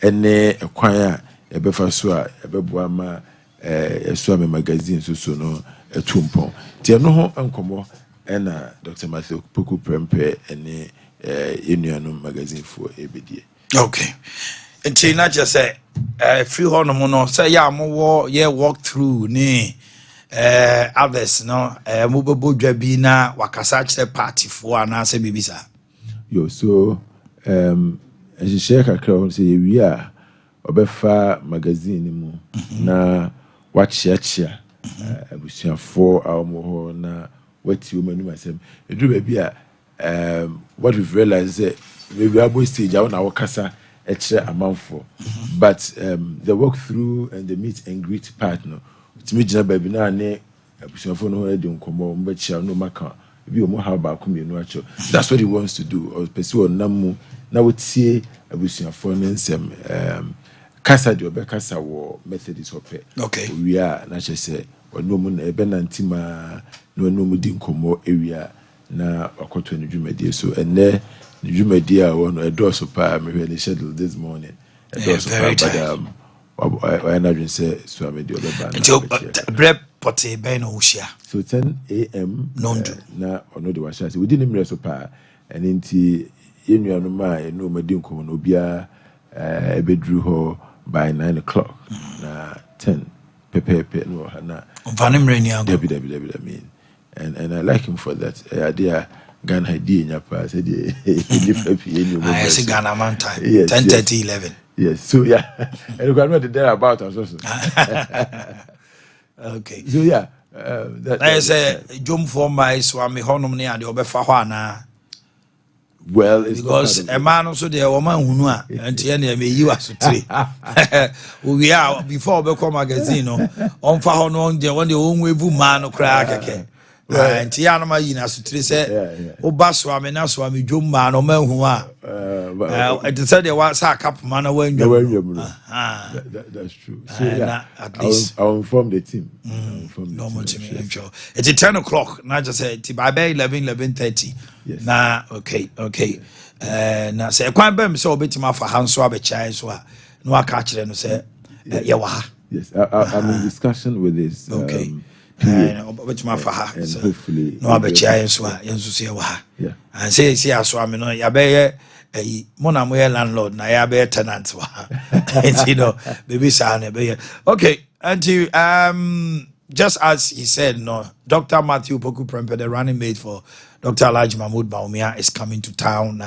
ene ekwan a ebefa so a ebeboa ma Suame magazine so no etumpon tie no ho enkomo ena Dr. Matthew Poku Prempe ene enuanu magazine for ebedie. Okay. Until not just say free hono no say ya mo ye walk through ni others no mo bebo dwa bi na wakasa kire party for na say bibisa. Yo so as share kakra say wi a obefa magazine mu na wachiachia abusuafo awmo na wati o manu masem edu ba bi a what we've realized is maybe abo stage awo na wakasa ekire amanfo but the walk through and the meet and greet part no timi gina ba bi na ne abusuafo no edi nkomo mbachia no maka bi o mo ha ba ko mienu acho that's what he wants to do or person namu na wotie abusuafo ne nsem kasa de obekasa wo Methodist hope. Okay. We are na chese ono mu na ebe na ntima na ono mu di nkomo area na akoto ne dwumadi so enne ne dwumadi a wo no edoso pa me hwe ne schedule this morning edoso pa but I na dwen say Suame de obeba na bread pote be no hia so 10 a.m. na ono de washa se within the so pa ene nti yenuanu ma eno ma di nkomo no bia ebedru ho by 9 o'clock na 10 pepe no hana vanim reni ago I mean and I like him for that idea Ghana idea nyapa said I see Ghana man time 10:30 11 yes so yeah and we are not there about us also okay so yeah that I say jom for my Suame honum ne ade obefa ho ana. Well, it's because a man also there woman who know and you we are before become magazine no on fa ho no on the own way man no cry keke and tia no ma yi na sutri say oba Suame na Suame dwom man no man hu a it said there was a couple man when that's true so yeah at least I'll inform the team it's 10 o'clock not just say by 11:30 yes. Na okay na say kwan bam so obetima fa hanso abechai so a no aka kire no say ye wa ha yes I'm in discussion with this okay obetima fa ha and hopefully no abechai so a yenso say wa ha yeah and say aso am no ya be mo na mo ye landlord na ya be tenant wa and you know baby sa na be okay until just as he said, no, Dr. Matthew Poku Prempe, the running mate for Dr. Alhaji Mahmoud Bawumia, is coming to town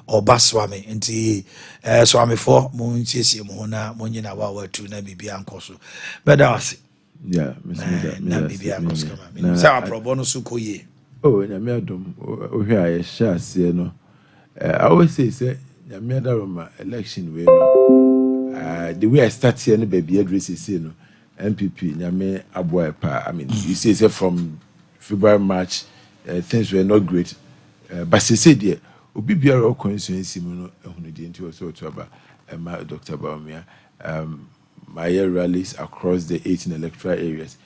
or Baswami. And Swami for Munchisi Mona, Munina Wawa to Nabi Ankosu. But that was it. Yeah, Nabi Ankosu. Sarah Probono Sukoye. Oh, and Yamedum, here I shall say no. I always say, Yameda election way. The way I start here, the baby address is, you know. MPP nyame aboa pa I mean you say from February March things were not great but say there obi biara constituency mu no ehunu die nti so to aba Dr. Bawumia my rallies across the 18 electoral areas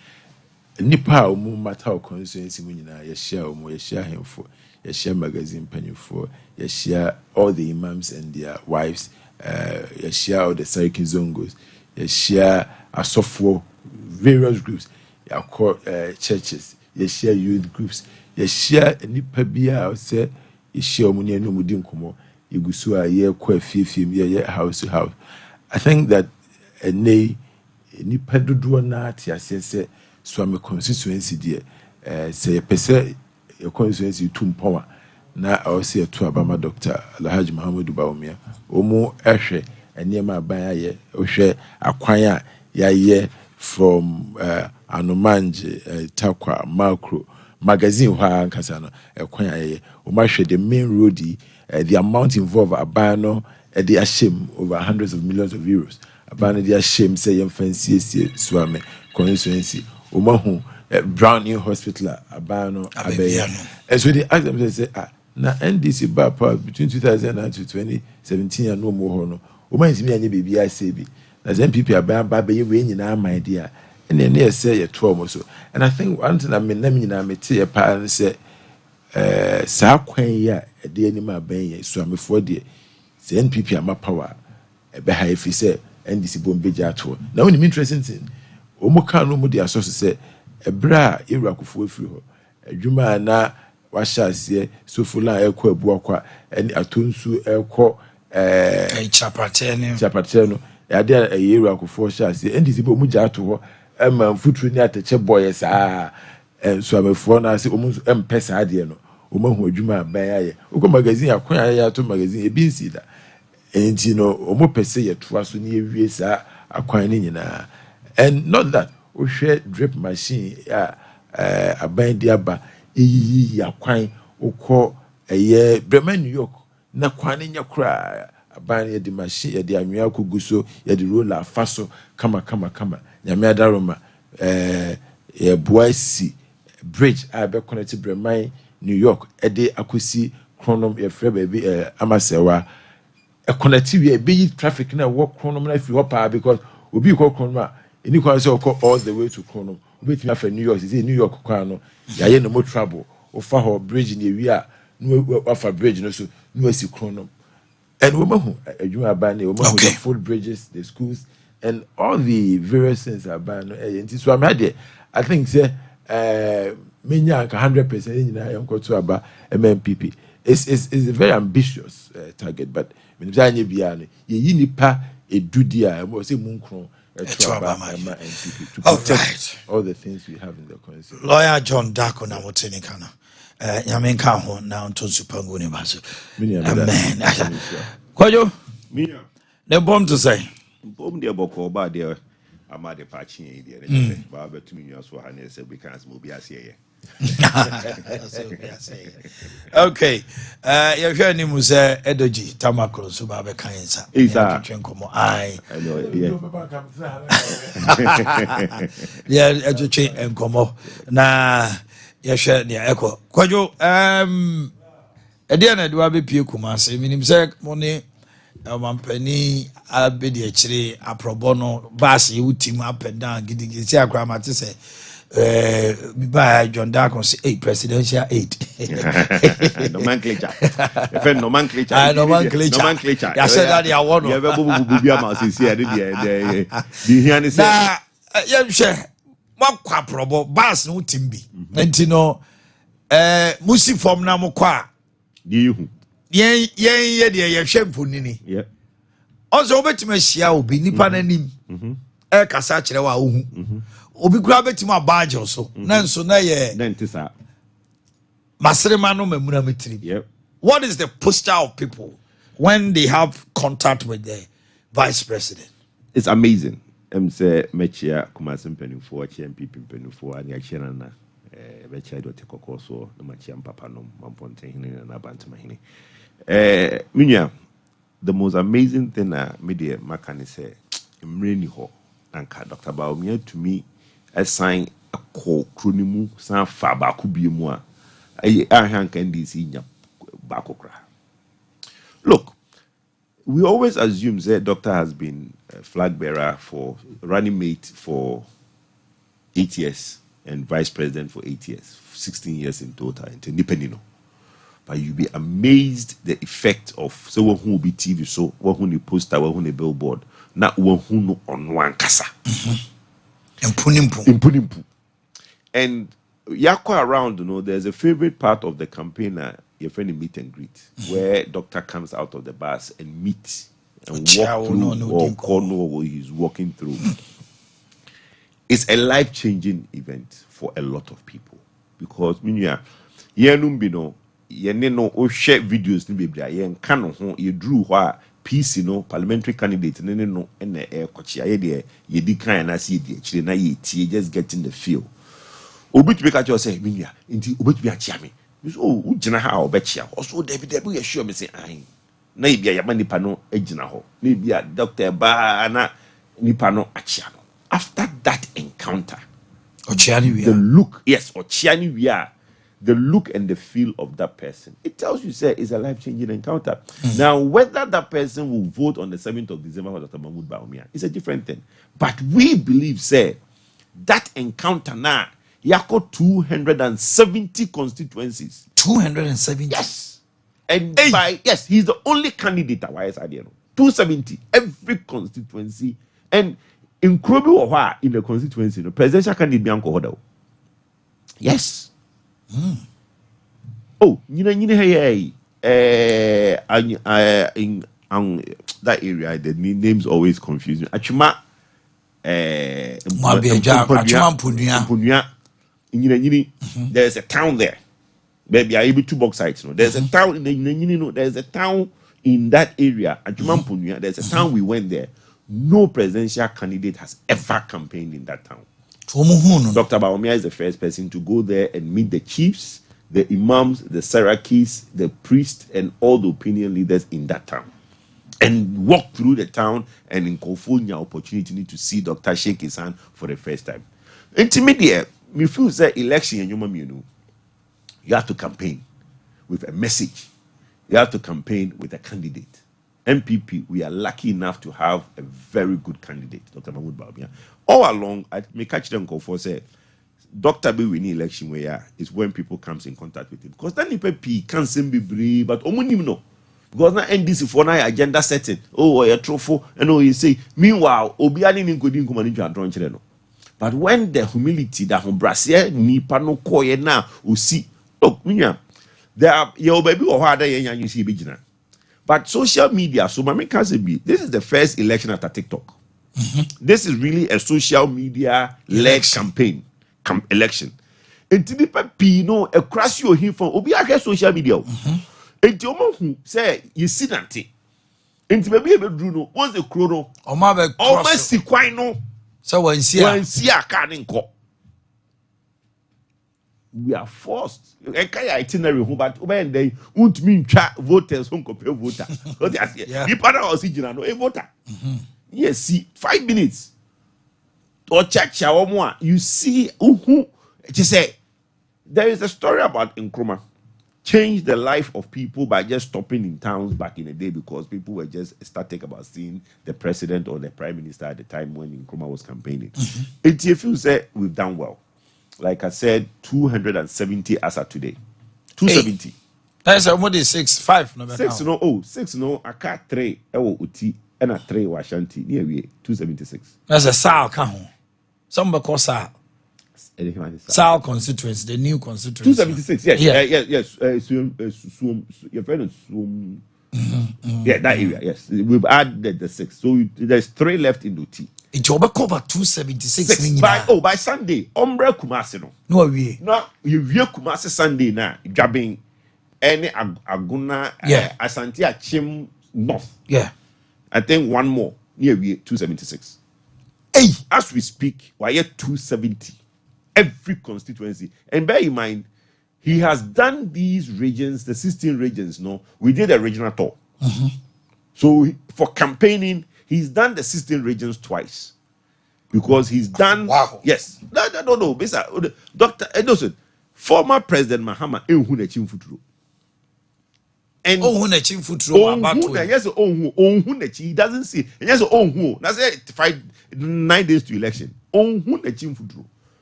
nipa mu matter constituency mu nyina ye share hemfo ye share magazine panifo ye share all the imams and their wives ye share all the Sariki Zongos ye share asofo various groups ya call churches ye share youth groups ye share nipa bia say ye share omuni enu mudi nkomo igusu a ye kwa fiefiem ye house to house. I think that nipa dodo na atiase say Suame constituency there say ye pese your constituency tumpoma na I say to abama Dr. Alhaji Mahmoud Bawumia omo ehwe enema aban aye ohwe akwan a yaye from Anomanje Takwa Macro magazine ha nkasa no ekwan aye omahwe the main road the amount involved abano the ashame over hundreds of millions of euros abano the ashame say yem fancy Suame constituency omahu Brown New Hospital abano abeya and so they ask them say na NDC ba between 2009 and 2017 and no more no omanzi anye bibia say bi na MPP ababa be we nyina my idea and then say ye to so and I think one thing I mean na nyina mete pa say sa kwan ya de anima ban ye Suamefo de say NPP ama power beha if say NDC bombeja to now when interesting thing omoka no mu dia source say ebra irakufo efiri ho adwuma na wahya ase sofula ekọ abuakwa eni atonsu ekọ chapate no yade irakufo hya ase NDC bomuja to ho ema mfuturu ni ateche boy saa so amefo na ase omu empesa ade no omahu adwuma ban aye uko magazine akwa ya to magazine ebi nsi da enti no omo pese yeto aso ni ewie saa akwan ni nyina and not that we share drip machine aban di aba eyi akwan ukọ Bremen New York na kwan nya kura aban ye di machine ye di anwea koguso ye di roller faso kama nyame adaroma ye Boakye bridge be connect Bremen New York ede akosi chronom ye frɛ baby amasewa connectivity be traffic na work chronom na fi hopa because obi ko chronom a any kwa say all the way to chronom obi ti afa New York say New York kwa no ya ye no mo trouble o fa ho bridge na wi a no afa bridge no so no asi chronom and we mahu adwuma ban we mahu the full bridges the schools and all the various things about no so I'm had I think say menya 100% nyina yonko to aba MMPP it's a very ambitious target but when you bia no ye nipa edudi a mo say munkron to aba MMPP to protect all the things we have in the constitution. Lawyer John Dako na moteni kana nyamenka ho na onto supango ne baso amen kwajo minya the bomb to say bomb de boko ba de amade pachi de ne ba betumi nwa so ha ne se because mo bi ase okay you hear ni musa edoji tamakro so ba be kan sa isa twenkomo ai I know yeah ejoche enkomo na you share ni eko kwajo ede na de wa be pie kuma se minim se mo ne mampani abedi akire aprobono bass ye utim up and down gidigidi se akra mate se by John Darkon say presidential aid nomenclature ya said that ya won ya be bubu bia ma se see ade the here ni say ya hwe makwa probo bass no utim bi enti no musi form na mokwa di hu yen ye de ye hwe mponini yeah also obetima hia obi nipa nanim kasa kire wa ohu obi kura betima badge so na nso na ye dentisa masrema no mamuna metiri yep what is the posture of people when they have contact with the vice president? It's amazing. Say mechia kumasim penufo MPP penufo ani achena na mechia do tekoko so na machia papa no mamponte hini na bantama hini minya the most amazing thing media makani say mreni ho anka Dr. Baumia to me assign a call kronimu san fa ba ku biemu a ahanka NDC nya ba kokra. Look, we always assume that doctor has been a flag bearer for running mate for 8 years and vice president for 8 years, 16 years in total, independent. But you'll be amazed the effect of so who will be TV, so who the poster, who the billboard, not who no on one kasa. Impunimpu. And yakwa around, there's a favorite part of the campaign, your friend meet and greet, where doctor comes out of the bus and meets and walk through or corner where he's walking through. It's a life-changing event for a lot of people because no share videos ni bebra yen kan ho ye drew ho PC parliamentary candidate no kochi aye de ye di kan na se ye kire na ye tie just getting the feel obit be catch you say minia nti obit be achia me so ugina ha obechia also David ye sure me say ai na ye bia ya manipa no agina ho na bia doctor ba na nipa no achia no after that encounter the look ochiani we are the look and the feel of that person, it tells you, say, it's a life-changing encounter. Now, whether that person will vote on the 7th of December for Dr. Mahmoud Baumia is a different thing. But we believe, say, that encounter now, yako 270 constituencies. 270? Yes. And he's the only candidate. Why is I 270 every constituency. And in Krobi or in the constituency, the presidential candidate be Uncle Hodo. Yes. Oh, hey, in that area, the names always confuse me. Achuma, there's a town there. Maybe I able 2 box sites. No, there's a town in the there's a town in that area. Achuma, there's a town we went there. No presidential candidate has ever campaigned in that town. Dr. Baumia is the first person to go there and meet the chiefs, the imams, the sarakis, the priests, and all the opinion leaders in that town. And walk through the town and in Kofunya opportunity to see Dr. shake his hand for the first time. Intermediate, me feel that election and you have to campaign with a message. You have to campaign with a candidate. MPP, we are lucky enough to have a very good candidate, Dr. Mahmoud Baumia. All along, I may catch them go for say, Dr. B winning election where is when people comes in contact with him. Because then MPP can't seem be brave, but omunim no. Because now NDC for now agenda setting. Oh, a trophy, and oh, you say, meanwhile, Obiani Ninkodin Kumaniju and Droncheno. But when the humility that Brassier ni pano koye na usi, look, there are your baby or harder you see Bijina. But social media, so my can say this is the first election after TikTok. This is really a social media led campaign election. And to the people, a crash you hear from Obi social media. And to say you see that thing. And to be able to do once the chrono, almost see quite no. So when see a canning call. We are forced. I can't itinerary home, but when they won't mean voters who compare voter. The partner was no a voter. Yes, see 5 minutes. Or check more. You see who just say there is a story about Nkrumah. Changed the life of people by just stopping in towns back in the day because people were just ecstatic about seeing the president or the prime minister at the time when Nkrumah was campaigning. If you say we've done well. Like I said, 270 as of today. 270. That's almost 6, 5. 6 no. I got 3. Uti and a 3 Washanti. Near we 276. That's a Sal Kahon. Some because Sal constituency, the new constituency. 276. Yes. Your friend is yeah, that area. Yes, we've added the 6. So there's 3 left in Uti. It will cover 276 by Sunday. Ombre Kumasi no you view Kumasi Sunday na jabbing any aguna Asante Achim North. Yeah, I think one more near we 276. Hey, as we speak, we're at 270 every constituency. And bear in mind, he has done these regions, the 16 regions. No, we did a regional tour. So for campaigning. He's done the 16 regions twice because he's done. Wow. Yes. No. Dr. Edoson, former President Mahama, and yes, he doesn't see. Yes, that's it. 9 days to election.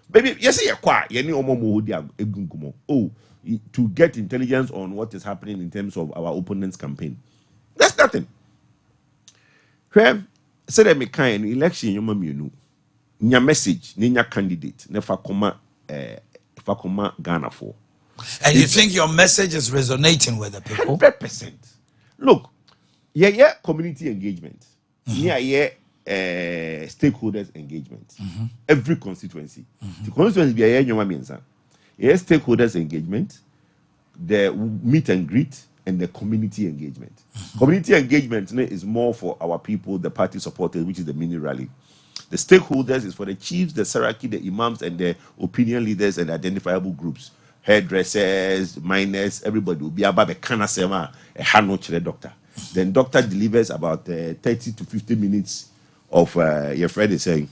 Baby, yes, to get intelligence on what is happening in terms of our opponent's campaign. That's nothing. Said that me kind election you know nya message nya candidate never come Ghana for. And you think your message is resonating with the people? 100%. Look, yeah, community engagement. Yeah, stakeholders engagement. Every constituency. The constituency be a stakeholders engagement, the meet and greet, and the community engagement. Community engagement is more for our people, the party supporters, which is the mini rally. The stakeholders is for the chiefs, the saraki, the imams, and the opinion leaders and identifiable groups. Hairdressers, miners, everybody will be about the kanasema, a hanoch doctor. Then doctor delivers about 30 to 50 minutes of your friend is saying.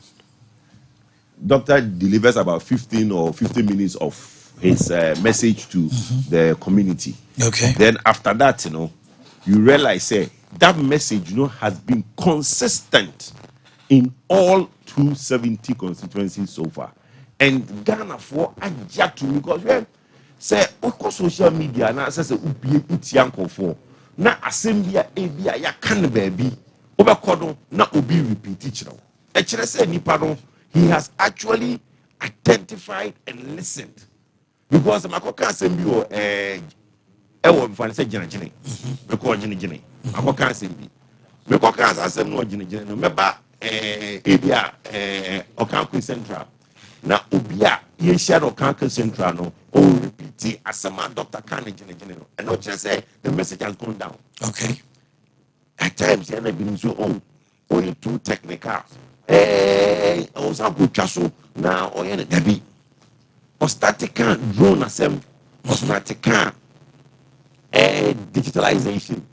Doctor delivers about 15 or 15 minutes of his message to the community. Okay. Then after that, you realize that message, has been consistent in all 270 constituencies so far. And Ghana for Ajatu because say social media now says for na assembly ya can baby Obakodo na obi repeat chiro. Echere say nipa no he has actually identified and listened. Because makoka asem bi o ewo mfani say gina gina. Because gina gina. Makoka asem bi. Makoka asem no gina gina no meba ebia Okanko Central. Na obi a ye share Okanko Central no o repeat asema Dr. Kane gina gina no. And not just say the message has gone down. Okay. At times, you're not being so only too technical. I was a good castle now, or any Debbie. Or static drone assembly, or static digitalization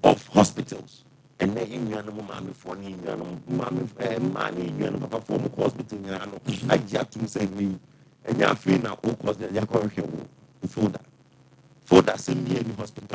of hospitals. And then you know, mommy for me, mommy, money, you know, papa for hospital, you know, I just to say me, and you're feeling now, all cause they're going to for that. For that, send me any hospital.